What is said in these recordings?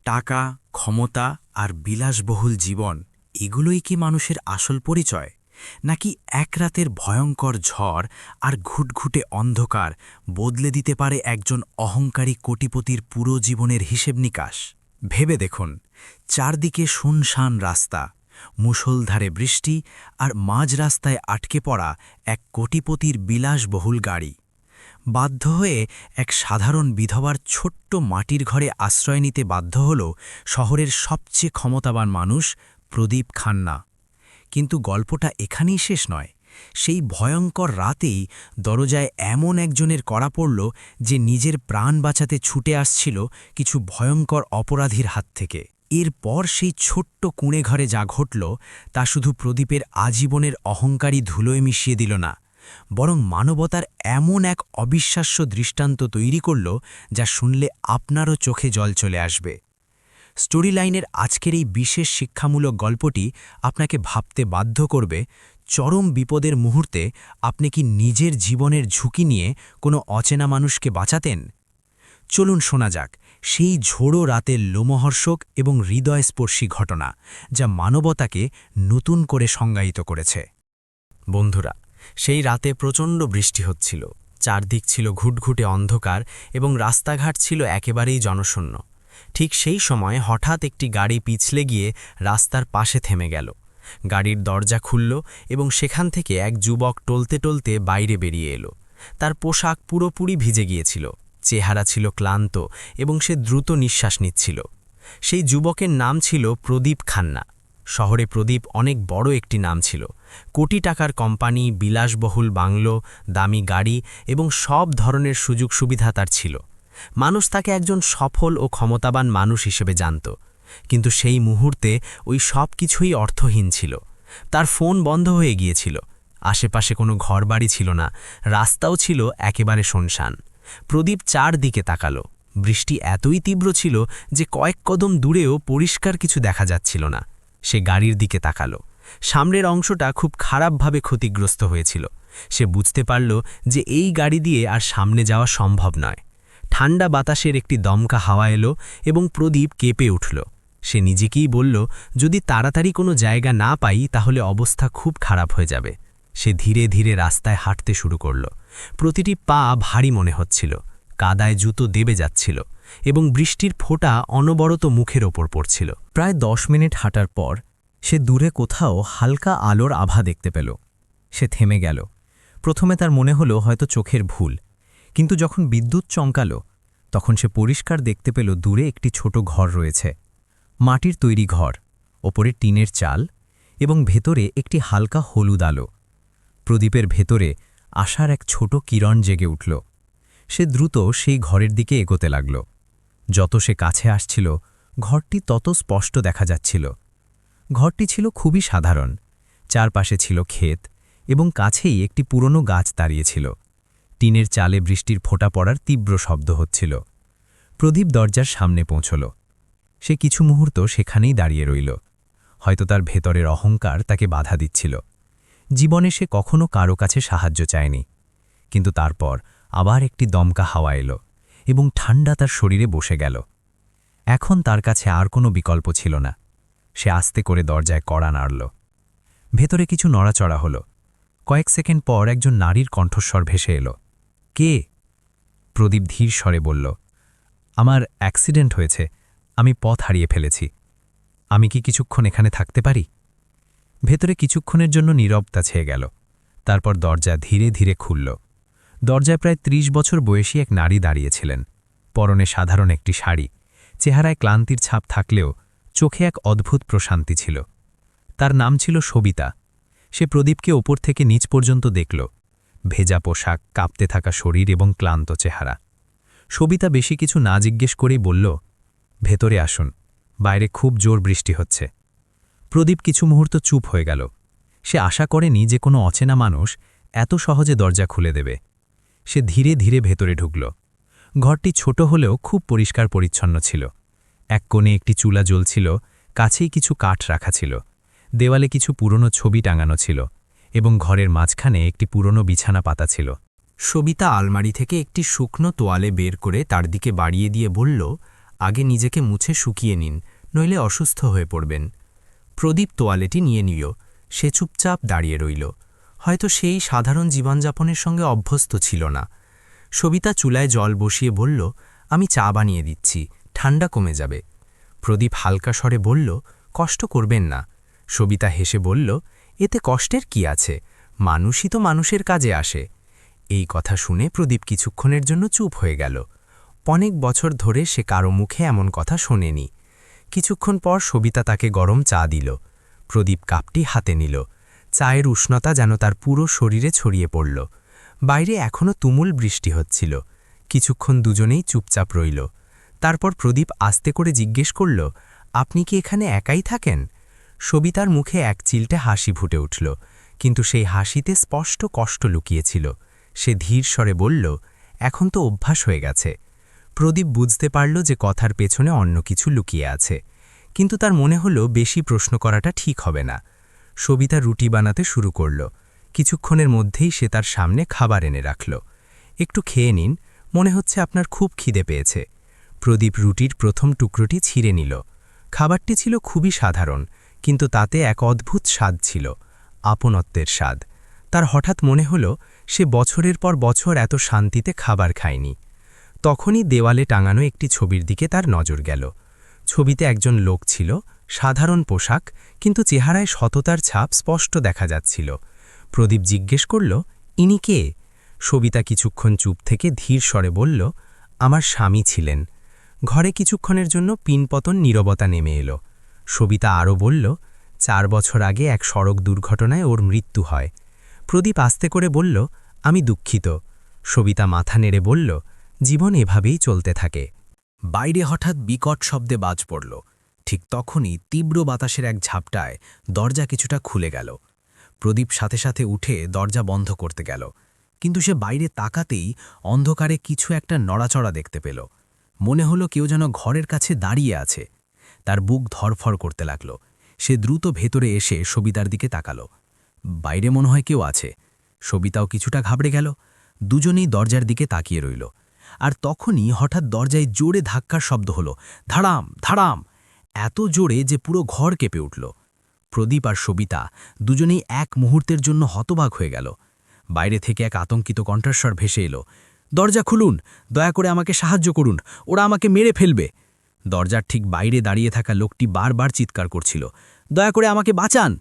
টাকা, ক্ষমতা আর বিলাসবহুল জীবন এগুলোই কি মানুষের আসল পরিচয়, নাকি এক রাতের ভয়ঙ্কর ঝড় আর ঘুটঘুটে অন্ধকার বদলে দিতে পারে একজন অহংকারী কোটিপতির পুরো জীবনের হিসেব নিকাশ? ভেবে দেখুন, চারদিকে শুনশান রাস্তা, মুষলধারে বৃষ্টি আর মাঝ রাস্তায় আটকে পড়া এক কোটিপতির বিলাসবহুল গাড়ি। বাধ্য হয়ে এক সাধারণ বিধবার ছোট্ট মাটির ঘরে আশ্রয় নিতে বাধ্য হল শহরের সবচেয়ে ক্ষমতাবান মানুষ প্রদীপ খান্না। কিন্তু গল্পটা এখানেই শেষ নয়। সেই ভয়ঙ্কর রাতেই দরজায় এমন একজনের কড়া পড়ল, যে নিজের প্রাণ বাঁচাতে ছুটে আসছিল কিছু ভয়ঙ্কর অপরাধীর হাত থেকে। এরপর সেই ছোট্ট কুঁড়ে ঘরে যা ঘটল, তা শুধু প্রদীপের আজীবনের অহংকারী ধুলোয় মিশিয়ে দিল না, বরং মানবতার এমন এক অবিশ্বাস্য দৃষ্টান্ত তৈরি করল, যা শুনলে আপনারও চোখে জল চলে আসবে। স্টোরি লাইনের আজকের এই বিশেষ শিক্ষামূলক গল্পটি আপনাকে ভাবতে বাধ্য করবে, চরম বিপদের মুহূর্তে আপনি কি নিজের জীবনের ঝুঁকি নিয়ে কোনো অচেনা মানুষকে বাঁচাতেন? চলুন শোনা যাক সেই ঝোড়ো রাতের লোমহর্ষক এবং হৃদয়স্পর্শী ঘটনা, যা মানবতাকে নতুন করে সংজ্ঞায়িত করেছে। বন্ধুরা, সেই রাতে প্রচণ্ড বৃষ্টি হচ্ছিল, চারদিক ছিল ঘুটঘুটে অন্ধকার এবং রাস্তাঘাট ছিল একেবারেই জনশূন্য। ঠিক সেই সময় হঠাৎ একটি গাড়ি পিছলে গিয়ে রাস্তার পাশে থেমে গেল। গাড়ির দরজা খুলল এবং সেখান থেকে এক যুবক টলতে টলতে বাইরে বেরিয়ে এলো। তার পোশাক পুরোপুরি ভিজে গিয়েছিল, চেহারা ছিল ক্লান্ত এবং সে দ্রুত নিঃশ্বাস নিচ্ছিল। সেই যুবকের নাম ছিল প্রদীপ খান্না। শহরে প্রদীপ অনেক বড় একটি নাম ছিল। কোটি টাকার কোম্পানি, বিলাসবহুল বাংলো, দামি গাড়ি এবং সব ধরনের সুযোগ সুবিধা তার ছিল। মানুষ তাকে একজন সফল ও ক্ষমতাবান মানুষ হিসেবে জানত। কিন্তু সেই মুহূর্তে ওই সব কিছুই অর্থহীন ছিল। তার ফোন বন্ধ হয়ে গিয়েছিল, আশেপাশে কোনো ঘরবাড়ি ছিল না, রাস্তাও ছিল একেবারে শুনশান। প্রদীপ চারদিকে তাকালো। বৃষ্টি এতই তীব্র ছিল যে কয়েক কদম দূরেও পরিষ্কার কিছু দেখা যাচ্ছিল না। সে গাড়ির দিকে তাকালো। সামনের অংশটা খুব খারাপভাবে ক্ষতিগ্রস্ত হয়েছিল। সে বুঝতে পারল যে এই গাড়ি দিয়ে আর সামনে যাওয়া সম্ভব নয়। ঠান্ডা বাতাসের একটি দমকা হাওয়া এলো এবং প্রদীপ কেঁপে উঠল। সে নিজেকেই বলল, যদি তাড়াতাড়ি কোনো জায়গা না পাই তাহলে অবস্থা খুব খারাপ হয়ে যাবে। সে ধীরে ধীরে রাস্তায় হাঁটতে শুরু করল। প্রতিটি পা ভারী মনে হচ্ছিল, কাদায় জুতো দেবে যাচ্ছিল এবং বৃষ্টির ফোঁটা অনবরত মুখের ওপর পড়ছিল। প্রায় 10 মিনিট হাঁটার পর সে দূরে কোথাও হালকা আলোর আভা দেখতে পেল। সে থেমে গেল। প্রথমে তার মনে হলো হয়তো চোখের ভুল, কিন্তু যখন বিদ্যুৎ চমকালো তখন সে পরিষ্কার দেখতে পেল দূরে একটি ছোট ঘর রয়েছে। মাটির তৈরি ঘর, ওপরে টিনের চাল এবং ভেতরে একটি হালকা হলুদ আলো। প্রদীপের ভেতরে আশার এক ছোট কিরণ জেগে উঠল। সে দ্রুত সেই ঘরের দিকে এগোতে লাগল। যত সে কাছে আসছিল, ঘরটি তত স্পষ্ট দেখা যাচ্ছিল। ঘরটি ছিল খুবই সাধারণ। চারপাশে ছিল ক্ষেত এবং কাছেই একটি পুরনো গাছ দাঁড়িয়েছিল। টিনের চালে বৃষ্টির ফোঁটা পড়ার তীব্র শব্দ হচ্ছিল। প্রদীপ দরজার সামনে পৌঁছল। সে কিছু মুহূর্ত সেখানেই দাঁড়িয়ে রইল। হয়তো তার ভেতরের অহংকার তাকে বাধা দিচ্ছিল। জীবনে সে কখনো কারো কাছে সাহায্য চায়নি, কিন্তু তারপর আবার একটি দমকা হাওয়া এলো এবং ঠান্ডা তার শরীরে বসে গেল। এখন তার কাছে আর কোনো বিকল্প ছিল না। সে আস্তে করে দরজায় কড়া নাড়ল। ভেতরে কিছু নড়াচড়া হলো। কয়েক সেকেন্ড পর একজন নারীর কণ্ঠস্বর ভেসে এলো। কে? প্রদীপ ধীর স্বরে বলল, আমার অ্যাক্সিডেন্ট হয়েছে, আমি পথ হারিয়ে ফেলেছি। আমি কি কিছুক্ষণ এখানে থাকতে পারি? ভেতরে কিছুক্ষণের জন্য নীরবতা ছেয়ে গেল। তারপর দরজা ধীরে ধীরে খুলল। দরজায় প্রায় 30 বছর বয়সী এক নারী দাঁড়িয়েছিলেন। পরনে সাধারণ একটি শাড়ি, চেহারায় ক্লান্তির ছাপ থাকলেও চোখে এক অদ্ভুত প্রশান্তি ছিল। তার নাম ছিল সবিতা। সে প্রদীপকে ওপর থেকে নিচ পর্যন্ত দেখল। ভেজা পোশাক, কাঁপতে থাকা শরীর এবং ক্লান্ত চেহারা। সবিতা বেশি কিছু না জিজ্ঞেস করেই বলল, ভেতরে আসুন, বাইরে খুব জোর বৃষ্টি হচ্ছে। প্রদীপ কিছু মুহূর্ত চুপ হয়ে গেল। সে আশা করেনি যে কোনো অচেনা মানুষ এত সহজে দরজা খুলে দেবে। সে ধীরে ধীরে ভেতরে ঢুকল। ঘরটি ছোট হলেও খুব পরিষ্কার পরিচ্ছন্ন ছিল। এক কোণে একটি চুলা জ্বলছিল, কাছেই কিছু কাঠ রাখা ছিল। দেওয়ালে কিছু পুরনো ছবি টাঙানো ছিল এবং ঘরের মাঝখানে একটি পুরনো বিছানা পাতা ছিল। সবিতা আলমারি থেকে একটি শুকনো তোয়ালে বের করে তার দিকে বাড়িয়ে দিয়ে বলল, আগে নিজেকে মুছে শুকিয়ে নিন, নইলে অসুস্থ হয়ে পড়বেন। প্রদীপ তোয়ালেটি নিয়ে নিল। সে চুপচাপ দাঁড়িয়ে রইল। হয়তো সেই সাধারণ জীবনযাপনের সঙ্গে অভ্যস্ত ছিল না। সবিতা চুলায় জল বসিয়ে বলল, আমি চা বানিয়ে দিচ্ছি, ঠান্ডা কমে যাবে। প্রদীপ হালকা স্বরে বলল, কষ্ট করবেন না। সবিতা হেসে বলল, এতে কষ্টের কি আছে, মানুষই তো মানুষের কাজে আসে। এই কথা শুনে প্রদীপ কিছুক্ষণের জন্য চুপ হয়ে গেল। অনেক বছর ধরে সে কারো মুখে এমন কথা শোনেনি। কিছুক্ষণ পর সবিতা তাকে গরম চা দিল। প্রদীপ কাপটি হাতে নিল। চায়ের উষ্ণতা যেন তার পুরো শরীরে ছড়িয়ে পড়ল। বাইরে এখনও তুমুল বৃষ্টি হচ্ছিল। কিছুক্ষণ দুজনেই চুপচাপ রইল। তারপর প্রদীপ আস্তে করে জিজ্ঞেস করল, আপনি কি এখানে একাই থাকেন? সবিতার মুখে এক চিলটে হাসি ফুটে উঠল, কিন্তু সেই হাসিতে স্পষ্ট কষ্ট লুকিয়েছিল। সে ধীর স্বরে বলল, এখন তো অভ্যাস হয়ে গেছে। প্রদীপ বুঝতে পারল যে কথার পেছনে অন্য কিছু লুকিয়ে আছে, কিন্তু তার মনে হলো বেশি প্রশ্ন করাটা ঠিক হবে না। সবিতা রুটি বানাতে শুরু করল। কিছুক্ষণের মধ্যেই সে তার সামনে খাবার এনে রাখল। একটু খেয়ে নিন, মনে হচ্ছে আপনার খুব খিদে পেয়েছে। প্রদীপ রুটির প্রথম টুকরোটি ছিঁড়ে নিল। খাবারটি ছিল খুবই সাধারণ, কিন্তু তাতে এক অদ্ভুত স্বাদ ছিল, আপনত্বের স্বাদ। তার হঠাৎ মনে হল সে বছরের পর বছর এত শান্তিতে খাবার খায়নি। তখনই দেওয়ালে টাঙানো একটি ছবির দিকে তার নজর গেল। ছবিতে একজন লোক ছিল, সাধারণ পোশাক, কিন্তু চেহারায় সততার ছাপ স্পষ্ট দেখা যাচ্ছিল। প্রদীপ জিজ্ঞেস করল, ইনি কে? সবিতা কিছুক্ষণ চুপ থেকে ধীর স্বরে বলল, আমার স্বামী ছিলেন। ঘরে কিছুক্ষণের জন্য পিনপতন নীরবতা নেমে এলো। সবিতা আরও বলল, 4 বছর আগে এক সড়ক দুর্ঘটনায় ওর মৃত্যু হয়। প্রদীপ আস্তে করে বলল, আমি দুঃখিত। সবিতা মাথা নেড়ে বলল, জীবন এভাবেই চলতে থাকে। বাইরে হঠাৎ বিকট শব্দে বাজ পড়ল। ঠিক তখনই তীব্র বাতাসের এক ঝাপটায় দরজা কিছুটা খুলে গেল। প্রদীপ সাথে সাথে উঠে দরজা বন্ধ করতে গেল, কিন্তু সে বাইরে তাকাতেই অন্ধকারে কিছু একটা নড়াচড়া দেখতে পেল। মনে হলো কেউ যেন ঘরের কাছে দাঁড়িয়ে আছে। তার বুক ধরফর করতে লাগল। সে দ্রুত ভেতরে এসে সবিতার দিকে তাকাল। বাইরে মনে হয় কেউ আছে। সবিতাও কিছুটা ঘাবড়ে গেল। দুজনেই দরজার দিকে তাকিয়ে রইল। আর তখনই হঠাৎ দরজায় জোরে ধাক্কার শব্দ হলো, ধাড়াম ধাড়াম, এত জোরে যে পুরো ঘর কেঁপে উঠল। প্রদীপ আর সবিতা দুজনেই এক মুহূর্তের জন্য হতবাক হয়ে গেল। বাইরে থেকে এক আতঙ্কিত কণ্ঠস্বর ভেসে এলো, দরজা খুলুন, দয়া করে আমাকে সাহায্য করুন, ওরা আমাকে মেরে ফেলবে। দরজার ঠিক বাইরে দাঁড়িয়ে থাকা লোকটি বারবার চিৎকার করছিল, দয়া করে আমাকে বাঁচান।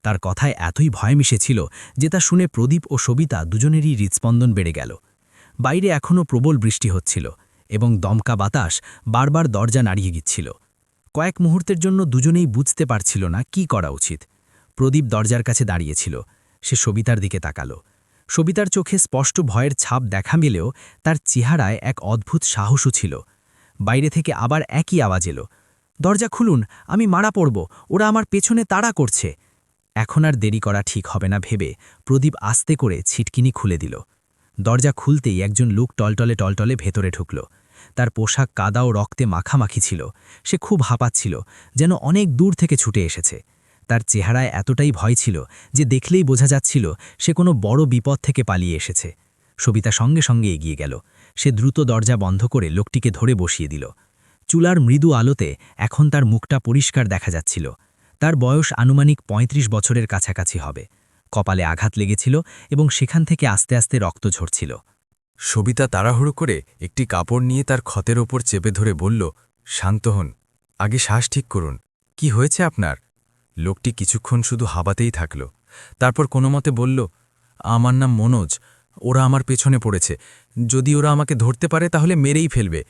তার কথায় এতই ভয় মিশেছিল যে তা শুনে প্রদীপ ও সবিতা দুজনেরই হৃৎস্পন্দন বেড়ে গেল। বাইরে এখনও প্রবল বৃষ্টি হচ্ছিল এবং দমকা বাতাস বারবার দরজা নাড়িয়ে গিয়েছিল। কয়েক মুহূর্তের জন্য দুজনেই বুঝতে পারছিল না কি করা উচিত। প্রদীপ দরজার কাছে দাঁড়িয়েছিল। সে সবিতার দিকে তাকালো। সবিতার চোখে স্পষ্ট ভয়ের ছাপ দেখা মিলেও তার চেহারায় এক অদ্ভুত সাহসও ছিল। বাইরে থেকে আবার একই আওয়াজ এলো, দরজা খুলুন, আমি মারা পড়ব, ওরা আমার পেছনে তাড়া করছে। এখন আর দেরি করা ঠিক হবে না ভেবে প্রদীপ আস্তে করে ছিটকিনি খুলে দিল। দরজা খুলতেই একজন লোক টলটলে টলটলে ভেতরে ঢুকল। তার পোশাক কাদা ও রক্তে মাখামাখি ছিল। সে খুব হাঁপাচ্ছিল, যেন অনেক দূর থেকে ছুটে এসেছে। তার চেহারায় এতটাই ভয় ছিল যে দেখলেই বোঝা যাচ্ছিল সে কোনো বড় বিপদ থেকে পালিয়ে এসেছে। সবিতা সঙ্গে সঙ্গে এগিয়ে গেল। সে দ্রুত দরজা বন্ধ করে লোকটিকে ধরে বসিয়ে দিল। চুলার মৃদু আলোতে এখন তার মুখটা পরিষ্কার দেখা যাচ্ছিল। তার বয়স আনুমানিক ৩৫ বছরের কাছাকাছি হবে। কপালে আঘাত লেগেছিল এবং সেখান থেকে আস্তে আস্তে রক্ত ঝরছিল। সবিতা তাড়াহুড়ো করে একটি কাপড় নিয়ে তার ক্ষতের ওপর চেপে ধরে বলল, শান্ত হন, আগে শ্বাস ঠিক করুন, কি হয়েছে আপনার? লোকটি কিছুক্ষণ শুধু হাবাতেই থাকল। তারপর কোনো মতে বলল, আমার নাম মনোজ, ওরা আমার পেছনে পড়েছে, যদি ওরা আমাকে ধরতে পারে তাহলে মেরেই ফেলবে।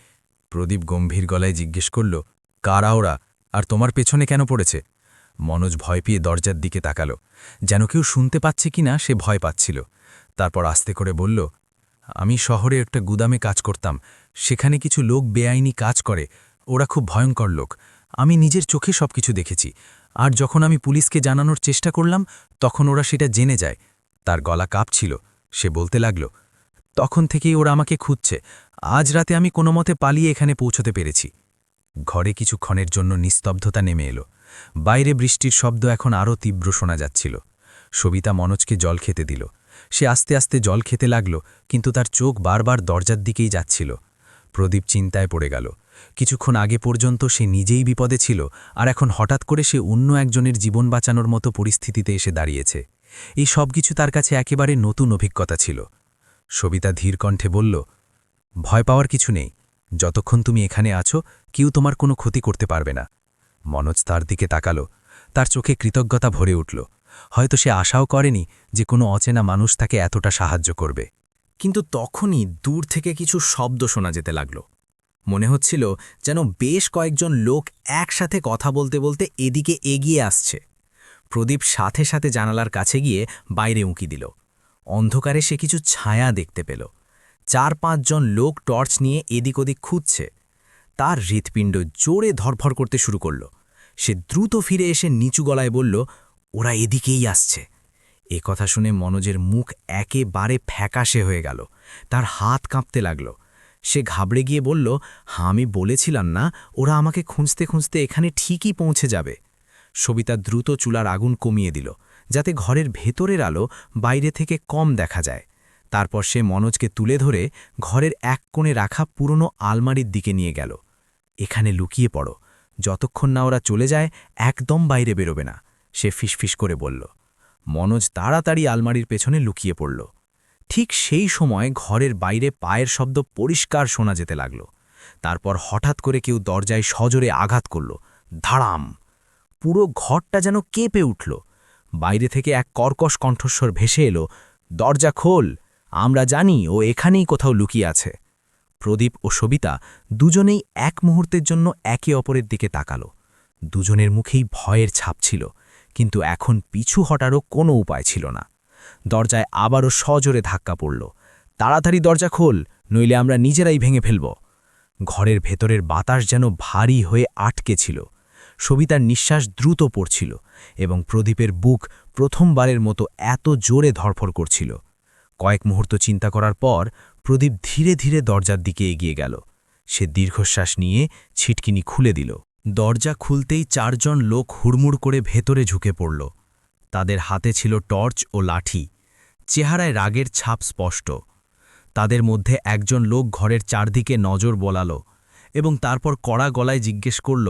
প্রদীপ গম্ভীর গলায় জিজ্ঞেস করল, কারা ওরা, আর তোমার পেছনে কেন পড়েছে? মনোজ ভয় পেয়ে দরজার দিকে তাকালো, যেন কেউ শুনতে পাচ্ছে কিনা সে ভয় পাচ্ছিল। তারপর আস্তে করে বলল, আমি শহরে একটা গুদামে কাজ করতাম, সেখানে কিছু লোক বেআইনি কাজ করে, ওরা খুব ভয়ঙ্কর লোক, আমি নিজের চোখে সবকিছু দেখেছি, আর যখন আমি পুলিশকে জানানোর চেষ্টা করলাম তখন ওরা সেটা জেনে যায়। তার গলা কাঁপছিল। সে বলতে লাগল, তখন থেকেই ওরা আমাকে খুঁজছে, আজ রাতে আমি কোনো মতে পালিয়ে এখানে পৌঁছতে পেরেছি। ঘরে কিছুক্ষণের জন্য নিস্তব্ধতা নেমে এলো। বাইরে বৃষ্টির শব্দ এখন আরও তীব্র শোনা যাচ্ছিল। সবিতা মনোজকে জল খেতে দিল। সে আস্তে আস্তে জল খেতে লাগল, কিন্তু তার চোখ বারবার দরজার দিকেই যাচ্ছিল। প্রদীপ চিন্তায় পড়ে গেল। কিছুক্ষণ আগে পর্যন্ত সে নিজেই বিপদে ছিল, আর এখন হঠাৎ করে সে অন্য একজনের জীবন বাঁচানোর মতো পরিস্থিতিতে এসে দাঁড়িয়েছে। এই সব কিছু তার কাছে একেবারে নতুন অভিজ্ঞতা ছিল। সবিতা ধীর কণ্ঠে বলল, ভয় পাওয়ার কিছু নেই। যতক্ষণ তুমি এখানে আছো, কেউ তোমার কোনো ক্ষতি করতে পারবে না। মনোজ তার দিকে তাকালো। তার চোখে কৃতজ্ঞতা ভরে উঠল। হয়তো সে আশাও করেনি যে কোনো অচেনা মানুষ তাকে এতটা সাহায্য করবে। কিন্তু তখনই দূর থেকে কিছু শব্দ শোনা যেতে লাগল। মনে হচ্ছিল যেন বেশ কয়েকজন লোক একসাথে কথা বলতে বলতে এদিকে এগিয়ে আসছে। প্রদীপ সাথে সাথে জানালার কাছে গিয়ে বাইরে উঁকি দিল। অন্ধকারে সে কিছু ছায়া দেখতে পেল। ৪-৫ জন লোক টর্চ নিয়ে এদিক ওদিক খুঁজছে। তার হৃৎপিণ্ড জোরে ধরফর করতে শুরু করল। সে দ্রুত ফিরে এসে নিচু গলায় বলল, ওরা এদিকেই আসছে। এ কথা শুনে মনোজের মুখ একেবারে ফ্যাকাশে হয়ে গেল। তার হাত কাঁপতে লাগল। সে ঘাবড়ে গিয়ে বলল, আমি বলেছিলাম না ওরা আমাকে খুঁজতে খুঁজতে এখানে ঠিকই পৌঁছে যাবে। সবিতা দ্রুত চুলার আগুন কমিয়ে দিল, যাতে ঘরের ভেতরের আলো বাইরে থেকে কম দেখা যায়। তারপর সে মনোজকে তুলে ধরে ঘরের এক কোণে রাখা পুরনো আলমারির দিকে নিয়ে গেল। এখানে লুকিয়ে পড়ো, যতক্ষণ না ওরা চলে যায় একদম বাইরে বেরোবে না, সে ফিসফিস করে বলল। মনোজ তাড়াতাড়ি আলমারির পেছনে লুকিয়ে পড়ল। ঠিক সেই সময় ঘরের বাইরে পায়ের শব্দ পরিষ্কার শোনা যেতে লাগল। তারপর হঠাৎ করে কেউ দরজায় সজোরে আঘাত করল। ধাড়াম! পুরো ঘরটা যেন কেঁপে উঠল। বাইরে থেকে এক কর্কশ কণ্ঠস্বর ভেসে এলো, দরজা খোল, আমরা জানি ও এখানেই কোথাও লুকিয়ে আছে। প্রদীপ ও সবিতা দুজনেই এক মুহূর্তের জন্য একে অপরের দিকে তাকালো। দুজনের মুখেই ভয়ের ছাপ ছিল, কিন্তু এখন পিছু হটারও কোনো উপায় ছিল না। দরজায় আবারও সজোরে ধাক্কা পড়ল। তাড়াতাড়ি দরজা খোল, নইলে আমরা নিজেরাই ভেঙে ফেলব। ঘরের ভেতরের বাতাস যেন ভারী হয়ে আটকে ছিল। সবিতার নিঃশ্বাস দ্রুত পড়ছিল এবং প্রদীপের বুক প্রথমবারের মতো এত জোরে ধরফর করছিল। কয়েক মুহূর্ত চিন্তা করার পর প্রদীপ ধীরে ধীরে দরজার দিকে এগিয়ে গেল। সে দীর্ঘশ্বাস নিয়ে ছিটকিনি খুলে দিল। দরজা খুলতেই ৪ জন লোক হুড়মুড় করে ভেতরে ঝুঁকে পড়ল। তাদের হাতে ছিল টর্চ ও লাঠি। চেহারায় রাগের ছাপ স্পষ্ট। তাদের মধ্যে একজন লোক ঘরের চারদিকে নজর বোলাল এবং তারপর কড়া গলায় জিজ্ঞেস করল,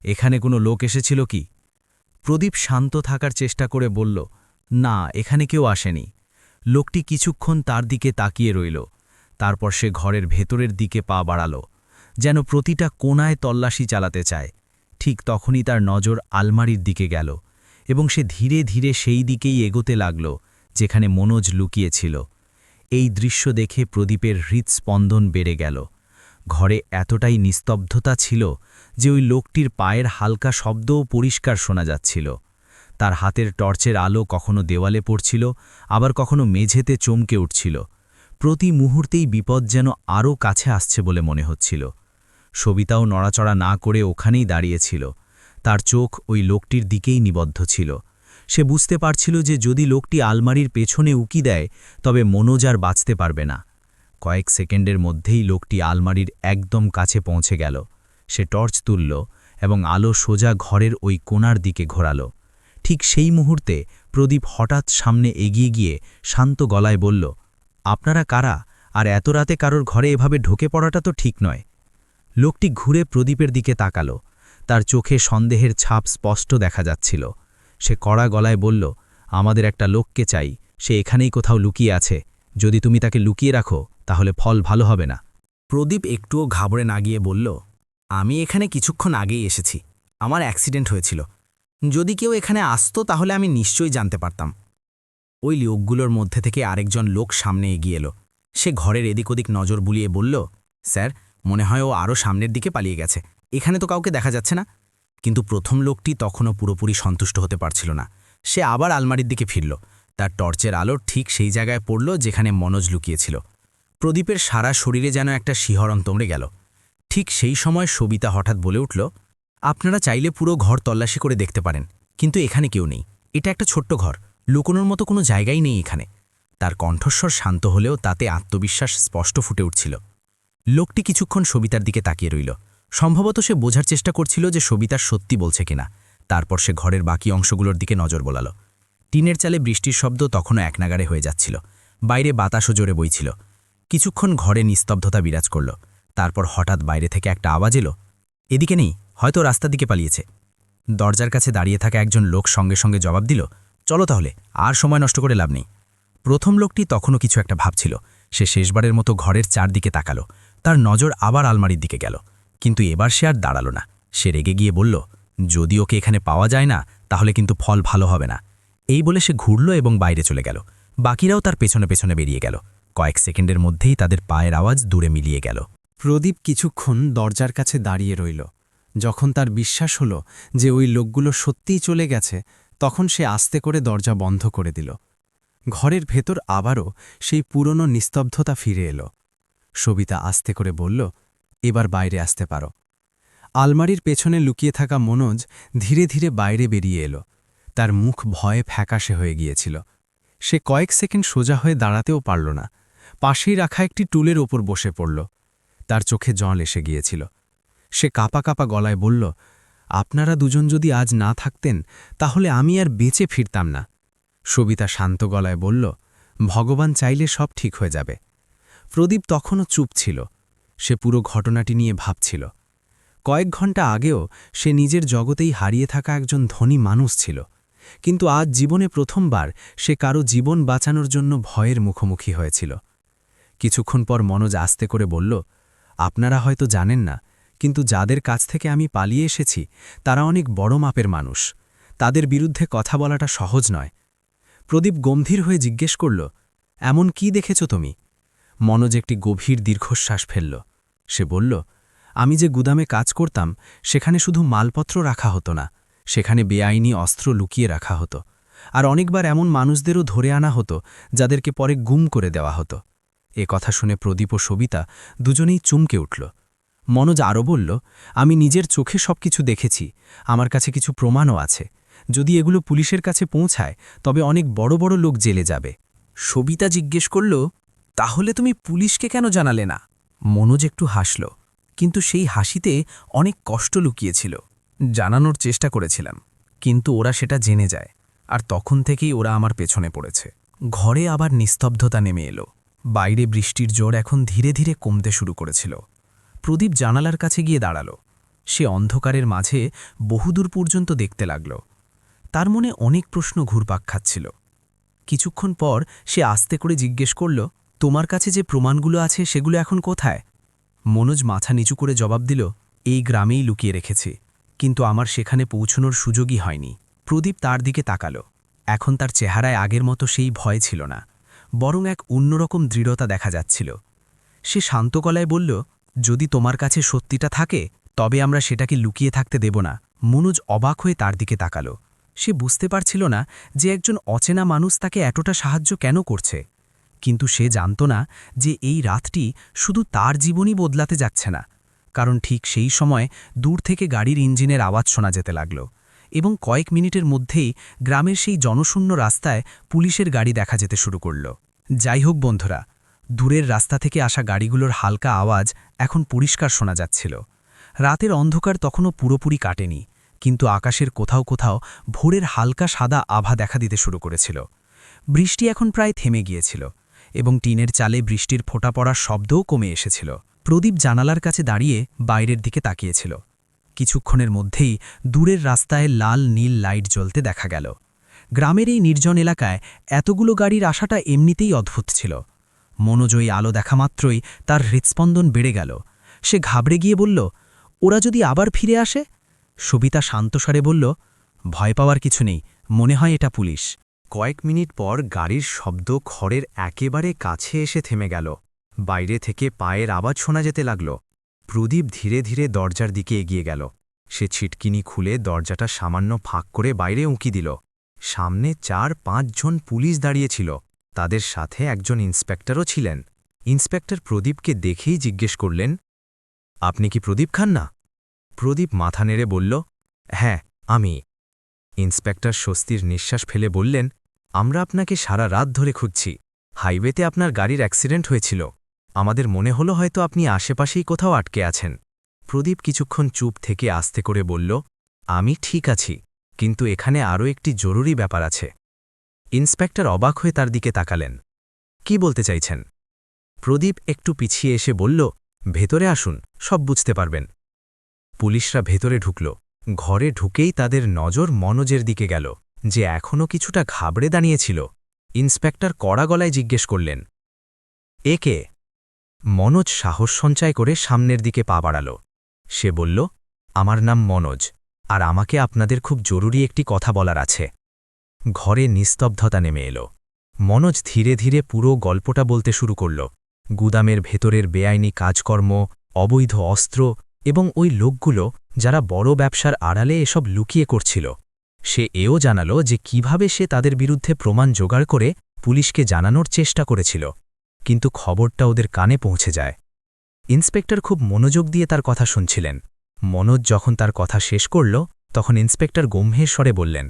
এখানে কোনো লোক এসেছিল কি? প্রদীপ শান্ত থাকার চেষ্টা করে বলল, না, এখানে কেউ আসেনি। লোকটি কিছুক্ষণ তার দিকে তাকিয়ে রইল। তারপর সে ঘরের ভেতরের দিকে পা বাড়াল, যেন প্রতিটা কোণায় তল্লাশি চালাতে চায়। ঠিক তখনই তার নজর আলমারির দিকে গেল এবং সে ধীরে ধীরে সেই দিকেই এগোতে লাগল যেখানে মনোজ লুকিয়েছিল। এই দৃশ্য দেখে প্রদীপের হৃৎস্পন্দন বেড়ে গেল। ঘরে এতটাই নিস্তব্ধতা ছিল যে ওই লোকটির পায়ের হালকা শব্দও পরিষ্কার শোনা যাচ্ছিল। তার হাতের টর্চের আলো কখনো দেওয়ালে পড়ছিল, আবার কখনো মেঝেতে চমকে উঠছিল। প্রতি মুহূর্তেই বিপদ যেন আরও কাছে আসছে বলে মনে হচ্ছিল। সবিতাও নড়াচড়া না করে ওখানেই দাঁড়িয়েছিল। তার চোখ ওই লোকটির দিকেই নিবদ্ধ ছিল। সে বুঝতে পারছিল যে যদি লোকটি আলমারির পেছনে উকি দেয় তবে মনোজ আর বাঁচতে পারবে না। কয়েক সেকেন্ডের মধ্যেই লোকটি আলমারির একদম কাছে পৌঁছে গেল। সে টর্চ তুলল এবং আলো সোজা ঘরের ওই কোণার দিকে ঘোরাল। ঠিক সেই মুহূর্তে প্রদীপ হঠাৎ সামনে এগিয়ে গিয়ে শান্ত গলায় বলল, আপনারা কারা, আর এত রাতে কারোর ঘরে এভাবে ঢুকে পড়াটা তো ঠিক নয়। লোকটি ঘুরে প্রদীপের দিকে তাকালো। তার চোখে সন্দেহের ছাপ স্পষ্ট দেখা যাচ্ছিল। সে কড়া গলায় বলল, আমাদের একটা লোককে চাই, সে এখানেই কোথাও লুকিয়ে আছে। যদি তুমি তাকে লুকিয়ে রাখো তাহলে ফল ভালো হবে না। প্রদীপ একটুও ঘাবড়ে না গিয়ে বলল, আমি এখানে কিছুক্ষণ আগেই এসেছি। আমার অ্যাক্সিডেন্ট হয়েছিল। যদি কেউ এখানে আসতো তাহলে আমি নিশ্চয়ই জানতে পারতাম। ওই লোকগুলোর মধ্যে থেকে আরেকজন লোক সামনে এগিয়ে এলো। সে ঘরের এদিক ওদিক নজর বুলিয়ে বলল, স্যার, মনে হয় ও আরও সামনের দিকে পালিয়ে গেছে। এখানে তো কাউকে দেখা যাচ্ছে না। কিন্তু প্রথম লোকটি তখনও পুরোপুরি সন্তুষ্ট হতে পারছিল না। সে আবার আলমারির দিকে ফিরল। তার টর্চের আলো ঠিক সেই জায়গায় পড়ল যেখানে মনোজ লুকিয়েছিল। প্রদীপের সারা শরীরে যেন একটা শিহরণ তোমড়ে গেল। ঠিক সেই সময় সবিতা হঠাৎ বলে উঠল, আপনারা চাইলে পুরো ঘর তল্লাশি করে দেখতে পারেন, কিন্তু এখানে কেউ নেই। এটা একটা ছোট্ট ঘর, লুকোনোর মতো কোনো জায়গাই নেই এখানে। তার কণ্ঠস্বর শান্ত হলেও তাতে আত্মবিশ্বাস স্পষ্ট ফুটে উঠছিল। লোকটি কিছুক্ষণ সবিতার দিকে তাকিয়ে রইল। সম্ভবত সে বোঝার চেষ্টা করছিল যে সবিতা সত্যি বলছে কিনা। তারপর সে ঘরের বাকি অংশগুলোর দিকে নজর বোলাল। টিনের চালে বৃষ্টির শব্দ তখনও একনাগাড়ে হয়ে যাচ্ছিল। বাইরে বাতাসও জোরে বইছিল। কিছুক্ষণ ঘরে নিস্তব্ধতা বিরাজ করল। তারপর হঠাৎ বাইরে থেকে একটা আওয়াজ এলো, এদিকে নেই, হয়তো রাস্তার দিকে পালিয়েছে। দরজার কাছে দাঁড়িয়ে থাকা একজন লোক সঙ্গে সঙ্গে জবাব দিল, চলো তাহলে, আর সময় নষ্ট করে লাভ নেই। প্রথম লোকটি তখনও কিছু একটা ভাবছিল। সে শেষবারের মতো ঘরের চারদিকে তাকালো। তার নজর আবার আলমারির দিকে গেল, কিন্তু এবার সে আর দাঁড়ালো না। সে রেগে গিয়ে বলল, যদি ওকে এখানে পাওয়া যায় না তাহলে কিন্তু ফল ভালো হবে না। এই বলে সে ঘুরল এবং বাইরে চলে গেল। বাকিরাও তার পেছনে পেছনে বেরিয়ে গেল। কয়েক সেকেন্ডের মধ্যেই তাদের পায়ের আওয়াজ দূরে মিলিয়ে গেল। প্রদীপ কিছুক্ষণ দরজার কাছে দাঁড়িয়ে রইল। যখন তার বিশ্বাস হলো যে ওই লোকগুলো সত্যিই চলে গেছে, তখন সে আস্তে করে দরজা বন্ধ করে দিল। ঘরের ভেতর আবারও সেই পুরনো নিস্তব্ধতা ফিরে এলো। সবিতা আস্তে করে বলল, এবার বাইরে আসতে পারো। আলমারির পেছনে লুকিয়ে থাকা মনোজ ধীরে ধীরে বাইরে বেরিয়ে এলো। তার মুখ ভয়ে ফ্যাকাশে হয়ে গিয়েছিল। সে কয়েক সেকেন্ড সোজা হয়ে দাঁড়াতেও পারল না। পাশেই রাখা একটি টুলের ওপর বসে পড়ল। তার চোখে জল এসে গিয়েছিল। সে কাঁপা কাঁপা গলায় বলল, আপনারা দুজন যদি আজ না থাকতেন তাহলে আমি আর বেঁচে ফিরতাম না। সবিতা শান্ত গলায় বলল, ভগবান চাইলে সব ঠিক হয়ে যাবে। প্রদীপ তখনও চুপ ছিল। সে পুরো ঘটনাটি নিয়ে ভাবছিল। কয়েক ঘন্টা আগেও সে নিজের জগতেই হারিয়ে থাকা একজন ধনী মানুষ ছিল, কিন্তু আজ জীবনে প্রথমবার সে কারো জীবন বাঁচানোর জন্য ভয়ের মুখোমুখি হয়েছিল। কিছুক্ষণ পর মনোজ আস্তে করে বলল, আপনারা হয়তো জানেন না, কিন্তু যাদের কাছ থেকে আমি পালিয়ে এসেছি তারা অনেক বড় মাপের মানুষ। তাদের বিরুদ্ধে কথা বলাটা সহজ নয়। প্রদীপ গম্ভীর হয়ে জিজ্ঞেস করল, এমন কি দেখেছ তুমি? মনোজ একটি গভীর দীর্ঘশ্বাস ফেলল। সে বলল, আমি যে গুদামে কাজ করতাম সেখানে শুধু মালপত্র রাখা হতো না, সেখানে বেআইনি অস্ত্র লুকিয়ে রাখা হতো। আর অনেকবার এমন মানুষদেরও ধরে আনা হতো যাদেরকে পরে গুম করে দেওয়া হতো। এ কথা শুনে প্রদীপ ও সবিতা দুজনেই চমকে উঠল। মনোজ আরও বলল, আমি নিজের চোখে সবকিছু দেখেছি, আমার কাছে কিছু প্রমাণও আছে। যদি এগুলো পুলিশের কাছে পৌঁছায় তবে অনেক বড় বড় লোক জেলে যাবে। সবিতা জিজ্ঞেস করল, তাহলে তুমি পুলিশকে কেন জানালে না? মনোজ একটু হাসল, কিন্তু সেই হাসিতে অনেক কষ্ট লুকিয়েছিল। জানানোর চেষ্টা করেছিলাম, কিন্তু ওরা সেটা জেনে যায়, আর তখন থেকেই ওরা আমার পেছনে পড়েছে। ঘরে আবার নিস্তব্ধতা নেমে এলো। বাইরে বৃষ্টির জোর এখন ধীরে ধীরে কমতে শুরু করেছিল। প্রদীপ জানালার কাছে গিয়ে দাঁড়াল। সে অন্ধকারের মাঝে বহুদূর পর্যন্ত দেখতে লাগল। তার মনে অনেক প্রশ্ন ঘুরপাক খাচ্ছিল। কিছুক্ষণ পর সে আস্তে করে জিজ্ঞেস করল, তোমার কাছে যে প্রমাণগুলো আছে সেগুলো এখন কোথায়? মনোজ মাথা নিচু করে জবাব দিল, এই গ্রামেই লুকিয়ে রেখেছি, কিন্তু আমার সেখানে পৌঁছনোর সুযোগই হয়নি। প্রদীপ তার দিকে তাকাল। এখন তার চেহারায় আগের মতো সেই ভয় ছিল না, বরং এক অন্যরকম দৃঢ়তা দেখা যাচ্ছিল। সে শান্ত গলায় বলল, যদি তোমার কাছে সত্যিটা থাকে তবে আমরা সেটাকে লুকিয়ে থাকতে দেব না। মনোজ অবাক হয়ে তার দিকে তাকাল। সে বুঝতে পারছিল না যে একজন অচেনা মানুষ তাকে এতটা সাহায্য কেন করছে, কিন্তু সে জানত না যে এই রাতটি শুধু তার জীবনই বদলাতে যাচ্ছে না। কারণ ঠিক সেই সময় দূর থেকে গাড়ির ইঞ্জিনের আওয়াজ শোনা যেতে লাগল, এবং কয়েক মিনিটের মধ্যেই গ্রামের সেই জনশূন্য রাস্তায় পুলিশের গাড়ি দেখা যেতে শুরু করল। যাই হোক বন্ধুরা, দূরের রাস্তা থেকে আসা গাড়িগুলোর হালকা আওয়াজ এখন পরিষ্কার শোনা যাচ্ছিল। রাতের অন্ধকার তখনও পুরোপুরি কাটেনি, কিন্তু আকাশের কোথাও কোথাও ভোরের হালকা সাদা আভা দেখা দিতে শুরু করেছিল। বৃষ্টি এখন প্রায় থেমে গিয়েছিল, এবং টিনের চালে বৃষ্টির ফোঁটা পড়ার শব্দও কমে এসেছিল। প্রদীপ জানালার কাছে দাঁড়িয়ে বাইরের দিকে তাকিয়েছিল। কিছুক্ষণের মধ্যেই দূরের রাস্তায় লাল নীল লাইট জ্বলতে দেখা গেল। গ্রামের এই নির্জন এলাকায় এতগুলো গাড়ির আসাটা এমনিতেই অদ্ভুত ছিল। মনোজয়ী আলো দেখা মাত্রই তার হৃৎস্পন্দন বেড়ে গেল। সে ঘাবড়ে গিয়ে বলল, ওরা যদি আবার ফিরে আসে? সবিতা শান্তস্বরে বলল, ভয় পাওয়ার কিছু নেই, মনে হয় এটা পুলিশ। কয়েক মিনিট পর গাড়ির শব্দ ঘরের একেবারে কাছে এসে থেমে গেল। বাইরে থেকে পায়ের আওয়াজ শোনা যেতে লাগল। প্রদীপ ধীরে ধীরে দরজার দিকে এগিয়ে গেল। সে ছিটকিনি খুলে দরজাটা সামান্য ফাঁক করে বাইরে উঁকি দিল। সামনে ৪-৫ জন পুলিশ দাঁড়িয়েছিল। তাদের সাথে একজন ইন্সপেক্টরও ছিলেন। ইন্সপেক্টর প্রদীপকে দেখেই জিজ্ঞেস করলেন, আপনি কি প্রদীপ খান্না? প্রদীপ মাথা নেড়ে বলল, হ্যাঁ আমি। ইন্সপেক্টর স্বস্তির নিঃশ্বাস ফেলে বললেন, আমরা আপনাকে সারা রাত ধরে খুঁজছি। হাইওয়েতে আপনার গাড়ির অ্যাক্সিডেন্ট হয়েছিল। আমাদের মনে হলো হয়তো আপনি আশেপাশেই কোথাও আটকে আছেন। প্রদীপ কিছুক্ষণ চুপ থেকে আস্তে করে বলল, আমি ঠিক আছি, কিন্তু এখানে আরও একটি জরুরি ব্যাপার আছে। ইন্সপেক্টর অবাক হয়ে তার দিকে তাকালেন। কি বলতে চাইছেন? প্রদীপ একটু পিছিয়ে এসে বলল, ভেতরে আসুন, সব বুঝতে পারবেন। পুলিশরা ভেতরে ঢুকল। ঘরে ঢুকেই তাদের নজর মনোজের দিকে গেল, যে এখনও কিছুটা ঘাবড়ে দাঁড়িয়েছিল। ইন্সপেক্টর কড়া গলায় জিজ্ঞেস করলেন, এ কে? মনোজ সাহস সঞ্চয় করে সামনের দিকে পা বাড়াল। সে বলল, আমার নাম মনোজ, আর আমাকে আপনাদের খুব জরুরি একটি কথা বলার আছে। ঘরে নিস্তব্ধতা নেমে এলো। মনোজ ধীরে ধীরে পুরো গল্পটা বলতে শুরু করল। গুদামের ভেতরের বেআইনি কাজকর্ম, অবৈধ অস্ত্র এবং ওই লোকগুলো যারা বড় ব্যবসার আড়ালে এসব লুকিয়ে করছিল। সে এও জানালো যে কিভাবে সে তাদের বিরুদ্ধে প্রমাণ জোগাড় করে পুলিশকে জানানোর চেষ্টা করেছিল, কিন্তু খবরটা ওদের কানে পৌঁছে যায়। ইন্সপেক্টর খুব মনোযোগ দিয়ে তার কথা শুনছিলেন। মনোজ যখন তার কথা শেষ করল, তখন ইন্সপেক্টর গম্ভীর স্বরে বললেন,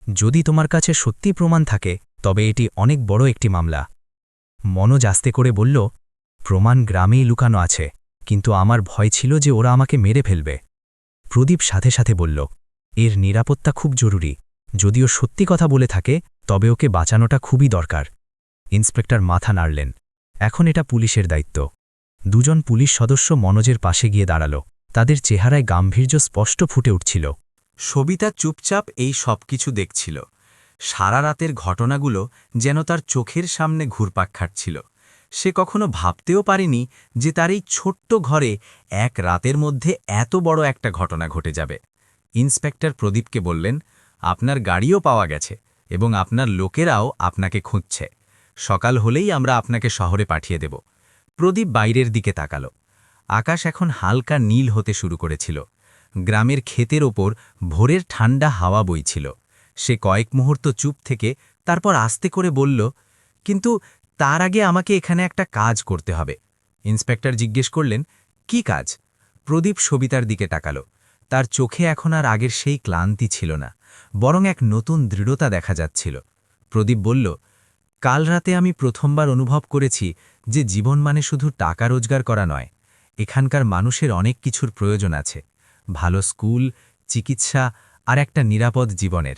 যদি তোমার কাছে সত্যি প্রমাণ থাকে তবে এটি অনেক বড় একটি মামলা। মনোজ আস্তে করে বলল, প্রমাণ গ্রামেই লুকানো আছে, কিন্তু আমার ভয় ছিল যে ওরা আমাকে মেরে ফেলবে। প্রদীপ সাথে সাথে বলল, এর নিরাপত্তা খুব জরুরি। যদিও সত্যি কথা বলে থাকে তবে ওকে বাঁচানোটা খুবই দরকার। ইন্সপেক্টর মাথা নাড়লেন। এখন এটা পুলিশের দায়িত্ব। দুজন পুলিশ সদস্য মনোজের পাশে গিয়ে দাঁড়াল। তাদের চেহারায় গাম্ভীর্য স্পষ্ট ফুটে উঠছিল। সবিতা চুপচাপ এই সব কিছু দেখছিল। সারা রাতের ঘটনাগুলো যেন তার চোখের সামনে ঘুরপাক খাটছিল। সে কখনো ভাবতেও পারেনি যে তার এই ছোট্ট ঘরে এক রাতের মধ্যে এত বড় একটা ঘটনা ঘটে যাবে। ইন্সপেক্টর প্রদীপকে বললেন, আপনার গাড়িও পাওয়া গেছে এবং আপনার লোকেরাও আপনাকে খুঁজছে। সকাল হলেই আমরা আপনাকে শহরে পাঠিয়ে দেব। প্রদীপ বাইরের দিকে তাকাল। আকাশ এখন হালকা নীল হতে শুরু করেছিল। গ্রামের ক্ষেতের ওপর ভোরের ঠান্ডা হাওয়া বইছিল। সে কয়েক মুহূর্ত চুপ থেকে তারপর আস্তে করে বলল, কিন্তু তার আগে আমাকে এখানে একটা কাজ করতে হবে। ইন্সপেক্টর জিজ্ঞেস করলেন, কি কাজ? প্রদীপ সবিতার দিকে তাকাল। তার চোখে এখন আর আগের সেই ক্লান্তি ছিল না, বরং এক নতুন দৃঢ়তা দেখা যাচ্ছিল। প্রদীপ বলল, কাল রাতে আমি প্রথমবার অনুভব করেছি যে জীবন মানে শুধু টাকা রোজগার করা নয়। এখানকার মানুষের অনেক কিছুর প্রয়োজন আছে, ভালো স্কুল, চিকিৎসা আর একটা নিরাপদ জীবনের।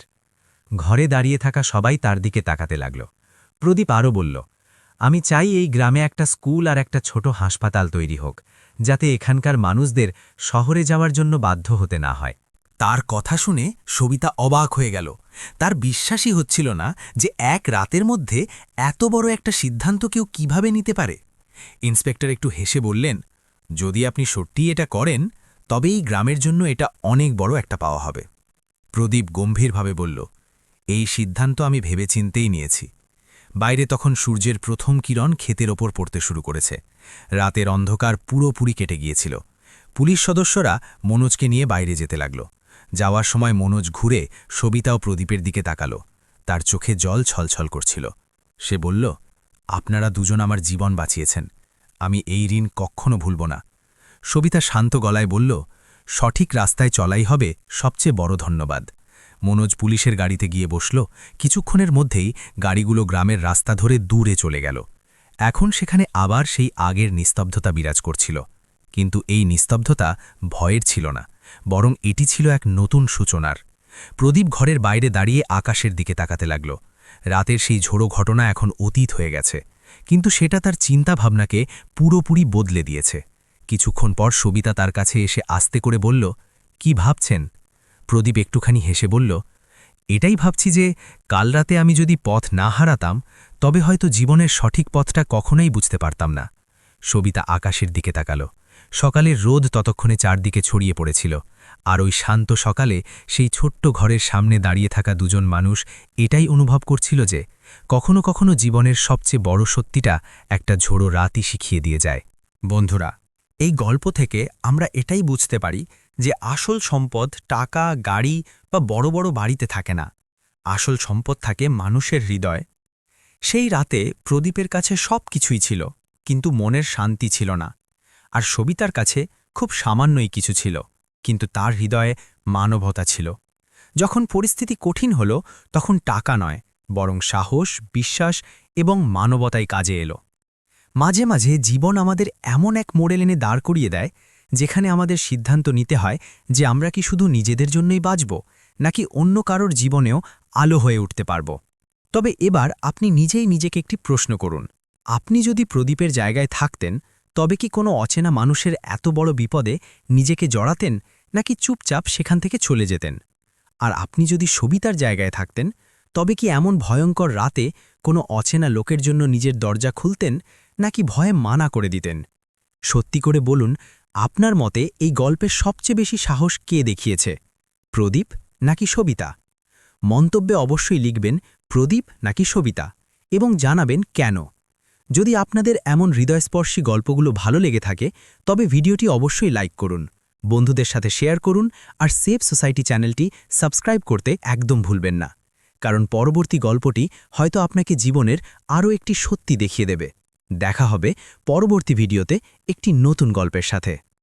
ঘরে দাঁড়িয়ে থাকা সবাই তার দিকে তাকাতে লাগল। প্রদীপ আরও বলল, আমি চাই এই গ্রামে একটা স্কুল আর একটা ছোট হাসপাতাল তৈরি হোক, যাতে এখানকার মানুষদের শহরে যাওয়ার জন্য বাধ্য হতে না হয়। তার কথা শুনে সবিতা অবাক হয়ে গেল। তার বিশ্বাসই হচ্ছিল না যে এক রাতের মধ্যে এত বড় একটা সিদ্ধান্ত কেউ কিভাবে নিতে পারে। ইন্সপেক্টর একটু হেসে বললেন, যদি আপনি সত্যিই এটা করেন তবে এই গ্রামের জন্য এটা অনেক বড় একটা পাওয়া হবে। প্রদীপ গম্ভীরভাবে বলল, এই সিদ্ধান্ত আমি ভেবেচিন্তেই নিয়েছি। বাইরে তখন সূর্যের প্রথম কিরণ ক্ষেতের ওপর পড়তে শুরু করেছে। রাতের অন্ধকার পুরোপুরি কেটে গিয়েছিল। পুলিশ সদস্যরা মনোজকে নিয়ে বাইরে যেতে লাগল। যাওয়ার সময় মনোজ ঘুরে সবিতা ও প্রদীপের দিকে তাকাল। তার চোখে জল ছলছল করছিল। সে বলল, আপনারা দুজন আমার জীবন বাঁচিয়েছেন। আমি এই ঋণ কখনো ভুলব না। সবিতা শান্ত গলায় বলল, সঠিক রাস্তায় চলাই হবে সবচেয়ে বড় ধন্যবাদ। মনোজ পুলিশের গাড়িতে গিয়ে বসল। কিছুক্ষণের মধ্যেই গাড়িগুলো গ্রামের রাস্তা ধরে দূরে চলে গেল। এখন সেখানে আবার সেই আগের নিস্তব্ধতা বিরাজ করছিল, কিন্তু এই নিস্তব্ধতা ভয়ের ছিল না, বরং এটি ছিল এক নতুন সূচনার। প্রদীপ ঘরের বাইরে দাঁড়িয়ে আকাশের দিকে তাকাতে লাগল। রাতের সেই ঝোড়ো ঘটনা এখন অতীত হয়ে গেছে, কিন্তু সেটা তার চিন্তাভাবনাকে পুরোপুরি বদলে দিয়েছে। কিছুক্ষণ পর সবিতা তার কাছে এসে আস্তে করে বলল, কি ভাবছেন? প্রদীপ একটুখানি হেসে বলল, এটাই ভাবছি যে কাল রাতে আমি যদি পথ না হারাতাম তবে হয়তো জীবনের সঠিক পথটা কখনোই বুঝতে পারতাম না। সবিতা আকাশের দিকে তাকাল। সকালের রোদ ততক্ষণে চারদিকে ছড়িয়ে পড়েছিল, আর ওই শান্ত সকালে সেই ছোট্ট ঘরের সামনে দাঁড়িয়ে থাকা দুজন মানুষ এটাই অনুভব করছিল যে কখনো কখনো জীবনের সবচেয়ে বড় সত্যিটা একটা ঝোড়ো রাতই শিখিয়ে দিয়ে যায়। বন্ধুরা, এই গল্প থেকে আমরা এটাই বুঝতে পারি যে আসল সম্পদ টাকা, গাড়ি বা বড় বড় বাড়িতে থাকে না। আসল সম্পদ থাকে মানুষের হৃদয়। সেই রাতে প্রদীপের কাছে সব কিছুই ছিল, কিন্তু মনের শান্তি ছিল না। আর সবিতার কাছে খুব সামান্যই কিছু ছিল, কিন্তু তার হৃদয়ে মানবতা ছিল। যখন পরিস্থিতি কঠিন হল তখন টাকা নয়, বরং সাহস, বিশ্বাস এবং মানবতাই কাজে এলো। মাঝে মাঝে জীবন আমাদের এমন এক মোড়েল এনে দাঁড় করিয়ে দেয় যেখানে আমাদের সিদ্ধান্ত নিতে হয় যে আমরা কি শুধু নিজেদের জন্যই বাঁচব, নাকি অন্য কারোর জীবনেও আলো হয়ে উঠতে পারব। তবে এবার আপনি নিজেই নিজেকে একটি প্রশ্ন করুন, আপনি যদি প্রদীপের জায়গায় থাকতেন তবে কি কোনো অচেনা মানুষের এত বড় বিপদে নিজেকে জড়াতেন নাকি চুপচাপ সেখান থেকে চলে যেতেন? আর আপনি যদি সবিতার জায়গায় থাকতেন, তবে কি এমন ভয়ঙ্কর রাতে কোনো অচেনা লোকের জন্য নিজের দরজা খুলতেন নাকি ভয়ে মানা করে দিতেন? সত্যি করে বলুন, আপনার মতে এই গল্পের সবচেয়ে বেশি সাহস কে দেখিয়েছে, প্রদীপ নাকি সবিতা? মন্তব্যে অবশ্যই লিখবেন প্রদীপ নাকি সবিতা এবং জানাবেন কেন। যদি আপনাদের এমন হৃদয়স্পর্শী গল্পগুলো ভালো লেগে থাকে, তবে ভিডিওটি অবশ্যই লাইক করুন, বন্ধুদের সাথে শেয়ার করুন আর সেভ সোসাইটি চ্যানেলটি সাবস্ক্রাইব করতে একদম ভুলবেন না, কারণ পরবর্তী গল্পটি হয়তো আপনাকে জীবনের আরও একটি সত্যি দেখিয়ে দেবে। দেখা হবে পরবর্তী ভিডিওতে একটি নতুন গল্পের সাথে।